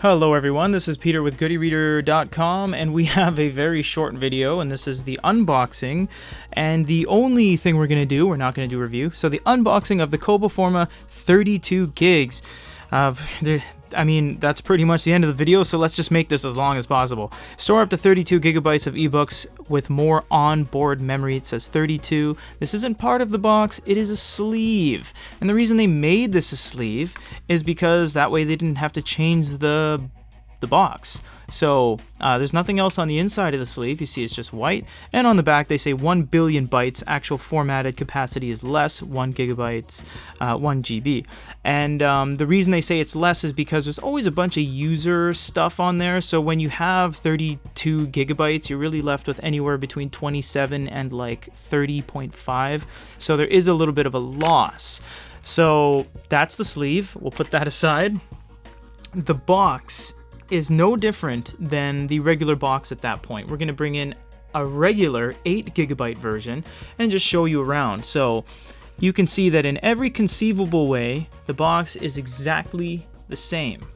Hello everyone, this is Peter with GoodyReader.com, and we have a very short video, and this is the unboxing. And the only thing we're going to do, we're not going to do a review, so the unboxing of the Kobo Forma 32 gigs. I mean, that's pretty much the end of the video, so let's just make this as long as possible. Store up to 32 gigabytes of ebooks with more onboard memory. It says 32. This isn't part of the box, it is a sleeve. And the reason they made this a sleeve is because that way they didn't have to change the box. So there's nothing else on the inside of the sleeve. You see it's just white, and on the back they say 1 billion bytes. Actual formatted capacity is less, 1 gigabytes, 1 GB. And the reason they say it's less is because there's always a bunch of user stuff on there. So when you have 32 gigabytes, you're really left with anywhere between 27 and like 30.5. So there is a little bit of a loss. So that's the sleeve. We'll put that aside. The box is no different than the regular box at that point. We're going to bring in a regular 8 gigabyte version and just show you around. So you can see that in every conceivable way, the box is exactly the same.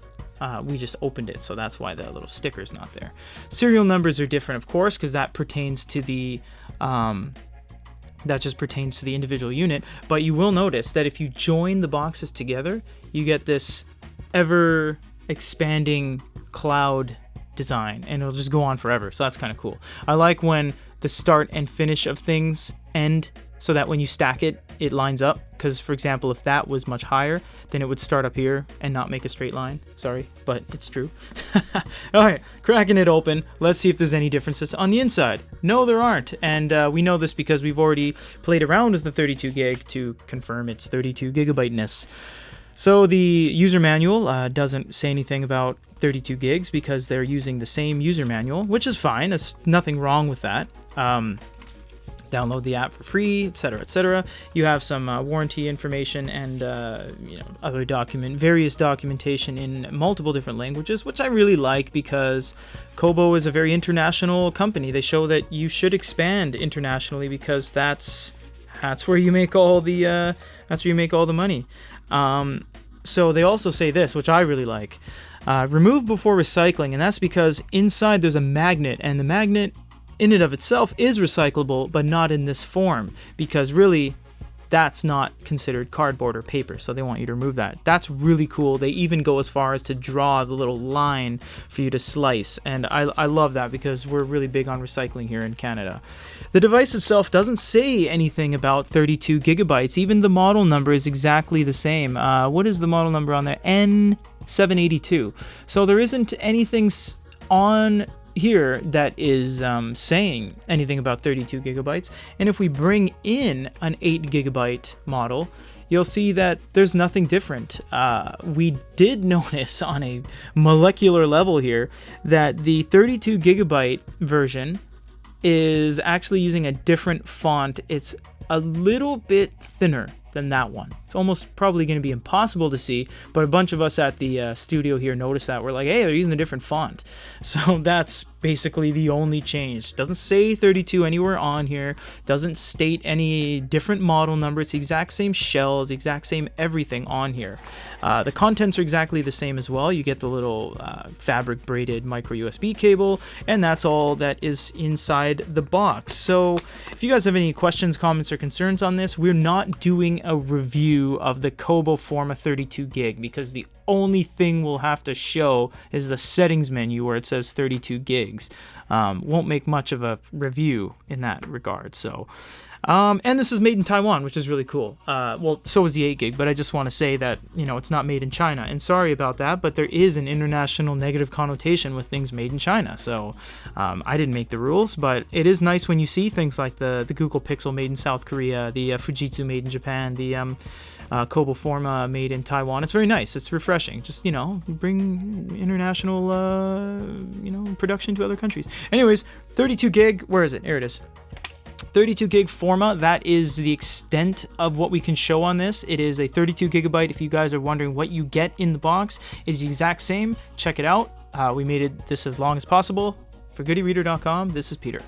We just opened it, so that's why the little sticker's not there. Serial numbers are different, of course, because that pertains to the that just pertains to the individual unit. But you will notice that if you join the boxes together, you get this ever expanding cloud design, and it'll just go on forever. So that's kind of cool. I like when the start and finish of things end so that when you stack it, it lines up. Because, for example, if that was much higher, then it would start up here and not make a straight line. Sorry, but it's true. All right, cracking it open. Let's see if there's any differences on the inside. No, there aren't. And we know this because we've already played around with the 32 gig to confirm its 32 gigabyte-ness. So the user manual doesn't say anything about 32 gigs because they're using the same user manual, which is fine. There's nothing wrong with that. Download the app for free, etc., etc. You have some warranty information and other various documentation in multiple different languages, which I really like because Kobo is a very international company. They show that you should expand internationally because that's where you make all the money. So they also say this, which I really like. Remove before recycling, and that's because inside there's a magnet, and the magnet in and of itself is recyclable, but not in this form, because really that's not considered cardboard or paper, so they want you to remove that. That's really cool. They even go as far as to draw the little line for you to slice, and I love that because we're really big on recycling here in Canada. The device itself doesn't say anything about 32 gigabytes. Even the model number is exactly the same. What is the model number on there? N782. So there isn't anything on here that is saying anything about 32 gigabytes. And if we bring in an 8 gigabyte model, you'll see that there's nothing different. We did notice on a molecular level here that the 32 gigabyte version is actually using a different font. It's a little bit thinner than that one. It's almost probably going to be impossible to see, but a bunch of us at the studio here noticed that. We're like, hey, they're using a different font. So that's basically the only change. Doesn't say 32 anywhere on here. Doesn't state any different model number. It's the exact same shell, the exact same everything on here. The contents are exactly the same as well. You get the little fabric braided micro USB cable, and that's all that is inside the box. So if you guys have any questions, comments, or concerns on this, we're not doing a review of the Kobo Forma 32 gig because the only thing we'll have to show is the settings menu where it says 32 gigs. Won't make much of a review in that regard. So and this is made in Taiwan, which is really cool. Well, so is the 8 gig, but I just want to say that, it's not made in China. And sorry about that, but there is an international negative connotation with things made in China. So I didn't make the rules, but it is nice when you see things like the Google Pixel made in South Korea, the Fujitsu made in Japan, the Kobo Forma made in Taiwan. It's very nice. It's refreshing. Just, bring international, production to other countries. Anyways, 32 gig, where is it? Here it is. 32 gig Forma, that is the extent of what we can show on this. It is a 32 gigabyte. If you guys are wondering what you get in the box, is the exact same. Check it out. We made this as long as possible. For GoodyReader.com, this is Peter.